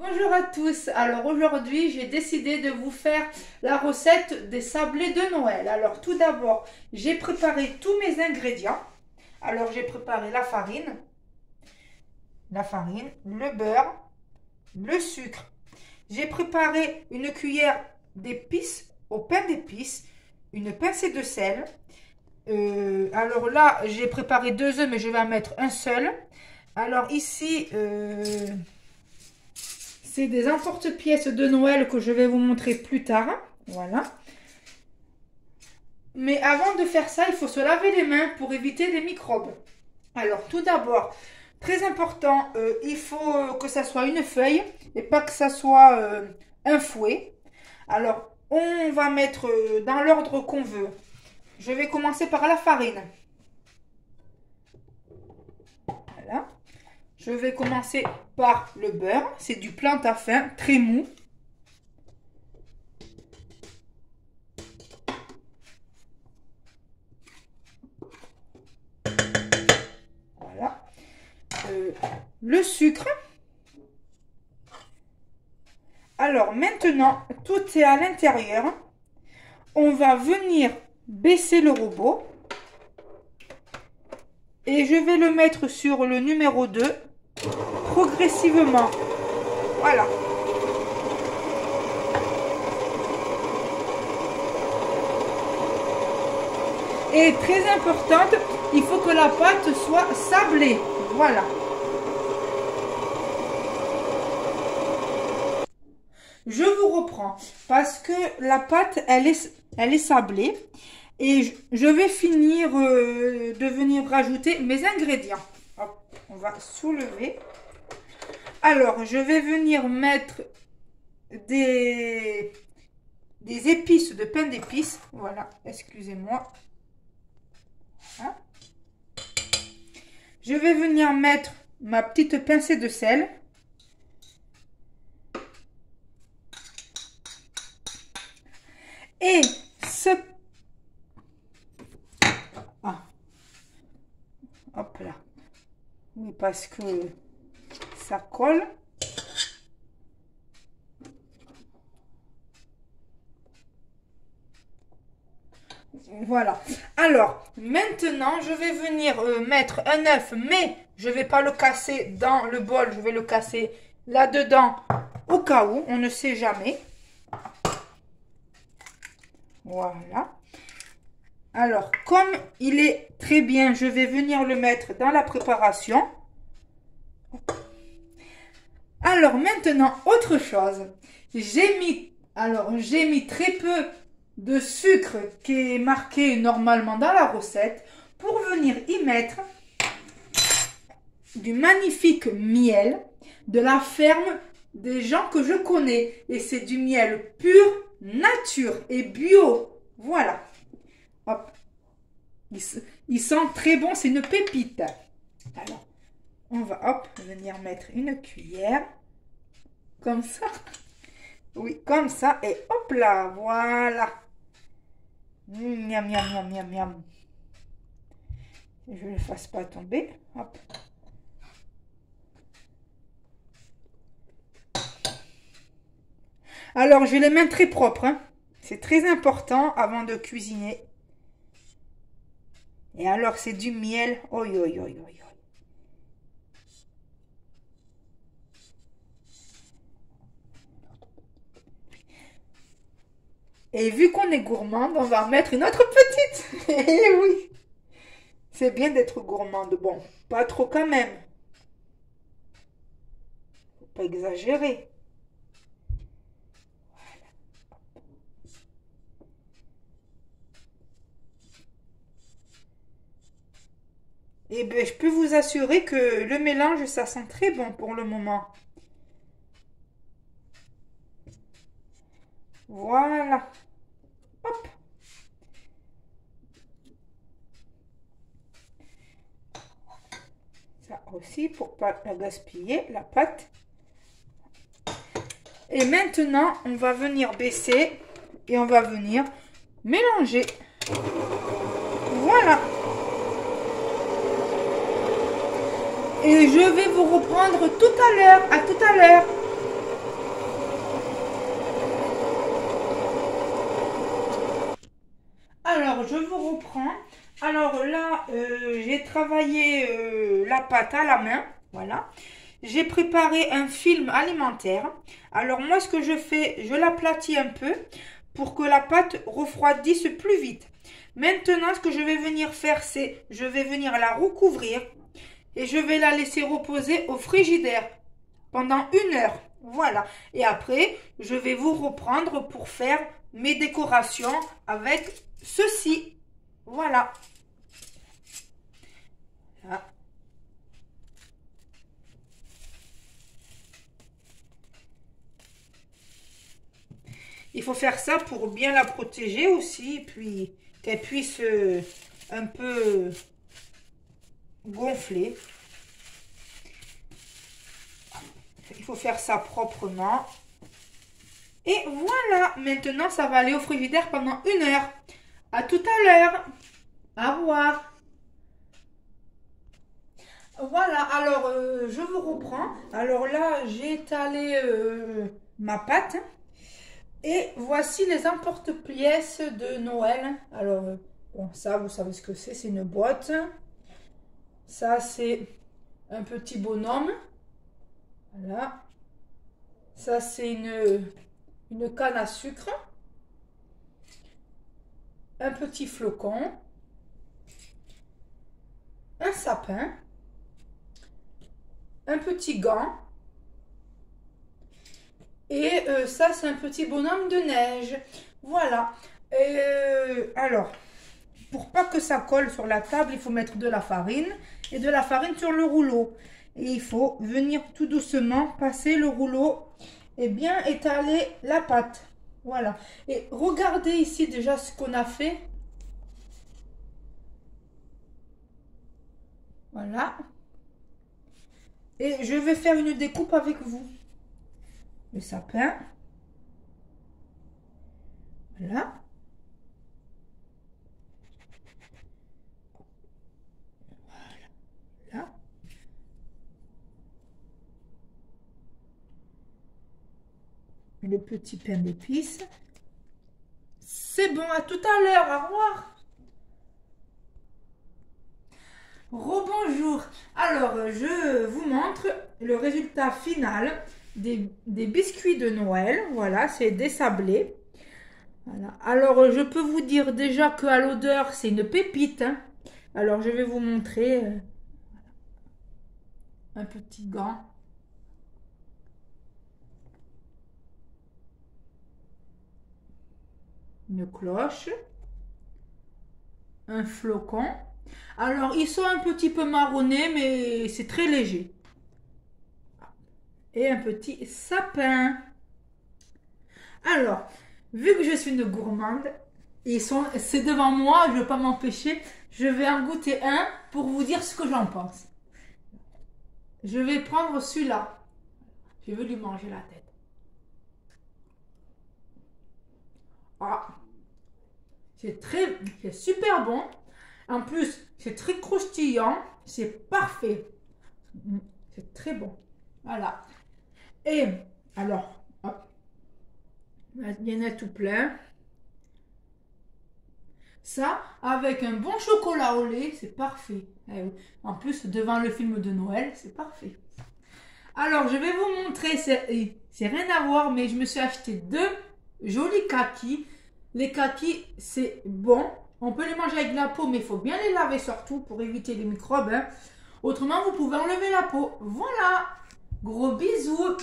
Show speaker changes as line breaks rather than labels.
Bonjour à tous, alors aujourd'hui j'ai décidé de vous faire la recette des sablés de Noël. Alors tout d'abord j'ai préparé tous mes ingrédients. Alors j'ai préparé la farine, le beurre, le sucre. J'ai préparé une cuillère d'épices au pain d'épices, une pincée de sel. Alors là j'ai préparé 2 œufs mais je vais en mettre un seul. Alors ici... c'est des emporte-pièces de Noël que je vais vous montrer plus tard. Voilà. Mais avant de faire ça, il faut se laver les mains pour éviter les microbes. Alors, tout d'abord, très important, il faut que ça soit une feuille et pas que ça soit un fouet. Alors, on va mettre dans l'ordre qu'on veut. Je vais commencer par la farine. Voilà. Je vais commencer par le beurre. C'est du plantain très mou. Voilà. Le sucre. Alors maintenant, tout est à l'intérieur. On va venir baisser le robot. Et je vais le mettre sur le numéro 2. Progressivement. Voilà. Et très importante, il faut que la pâte soit sablée. Voilà. Je vous reprends parce que la pâte, elle est sablée. Et je vais finir de venir rajouter mes ingrédients. Hop, on va soulever. Alors, je vais venir mettre des épices de pain d'épices. Voilà, excusez-moi. Hein? Je vais venir mettre ma petite pincée de sel. Et ce... Ah. Hop là. Oui, parce que ça colle. Voilà. Alors, maintenant, je vais venir mettre un œuf, mais je ne vais pas le casser dans le bol. Je vais le casser là-dedans au cas où. On ne sait jamais. Voilà. Alors, comme il est très bien, je vais venir le mettre dans la préparation. Alors, maintenant, autre chose. J'ai mis très peu de sucre qui est marqué normalement dans la recette pour venir y mettre du magnifique miel de la ferme des gens que je connais. Et c'est du miel pur, nature et bio. Voilà. Hop. Il sent très bon, c'est une pépite. Alors, on va hop, venir mettre une cuillère. Comme ça. Oui, comme ça. Et hop là, voilà. Miam, miam, miam, miam, miam. Je ne le fasse pas tomber. Hop. Alors, j'ai les mains très propres. Hein. C'est très important avant de cuisiner. Et alors, c'est du miel. Oi, oi, oi, oi, oi. Et vu qu'on est gourmande, on va en mettre une autre petite. Eh oui. C'est bien d'être gourmande. Bon, pas trop quand même. Faut pas exagérer. Et bien, je peux vous assurer que le mélange, ça sent très bon pour le moment. Voilà. Hop. Ça aussi, pour pas la gaspiller, la pâte. Et maintenant, on va venir baisser et on va venir mélanger. Voilà. Et je vais vous reprendre tout à l'heure. À tout à l'heure. travaillé la pâte à la main. Voilà. J'ai préparé un film alimentaire. Alors moi, ce que je fais, je l'aplatis un peu pour que la pâte refroidisse plus vite. Maintenant, ce que je vais venir faire, c'est je vais venir la recouvrir et je vais la laisser reposer au frigidaire pendant 1 heure. Voilà. Et après, je vais vous reprendre pour faire mes décorations avec ceci. Voilà. Là. Il faut faire ça pour bien la protéger aussi, puis qu'elle puisse un peu gonfler. Il faut faire ça proprement. Et voilà, maintenant ça va aller au frigidaire pendant 1 heure. À tout à l'heure. Au revoir. Voilà, alors je vous reprends. Alors là, j'ai étalé ma pâte. Et voici les emporte-pièces de Noël. Alors, bon, ça, vous savez ce que c'est une boîte. Ça, c'est un petit bonhomme. Voilà. Ça, c'est une canne à sucre. Un petit flocon. Un sapin. Un petit gant. Et ça, c'est un petit bonhomme de neige. Voilà. Alors, pour pas que ça colle sur la table, il faut mettre de la farine et de la farine sur le rouleau. Et il faut venir tout doucement passer le rouleau et bien étaler la pâte. Voilà. Et regardez ici déjà ce qu'on a fait. Voilà. Et je vais faire une découpe avec vous. Le sapin. Voilà. Voilà. Le petit pain d'épices. C'est bon, à tout à l'heure, au revoir. Rebonjour. Alors, je vous montre le résultat final des biscuits de Noël. Voilà, c'est des sablés. Voilà. Alors, je peux vous dire déjà qu'à l'odeur, c'est une pépite. Hein. Alors, je vais vous montrer un petit gant. Une cloche. Un flocon. Alors, ils sont un petit peu marronnés, mais c'est très léger. Et un petit sapin. Alors, vu que je suis une gourmande, c'est devant moi, je ne vais pas m'empêcher. Je vais en goûter un pour vous dire ce que j'en pense. Je vais prendre celui-là. Je vais lui manger la tête. Ah, c'est super bon. En plus, c'est très croustillant. C'est parfait. C'est très bon. Voilà. Et alors, hop, il y en a tout plein. Ça, avec un bon chocolat au lait, c'est parfait. En plus, devant le film de Noël, c'est parfait. Alors, je vais vous montrer, c'est rien à voir, mais je me suis acheté 2 jolis kakis. Les kakis, c'est bon. On peut les manger avec la peau, mais il faut bien les laver surtout pour éviter les microbes. Hein. Autrement, vous pouvez enlever la peau. Voilà. Gros bisous.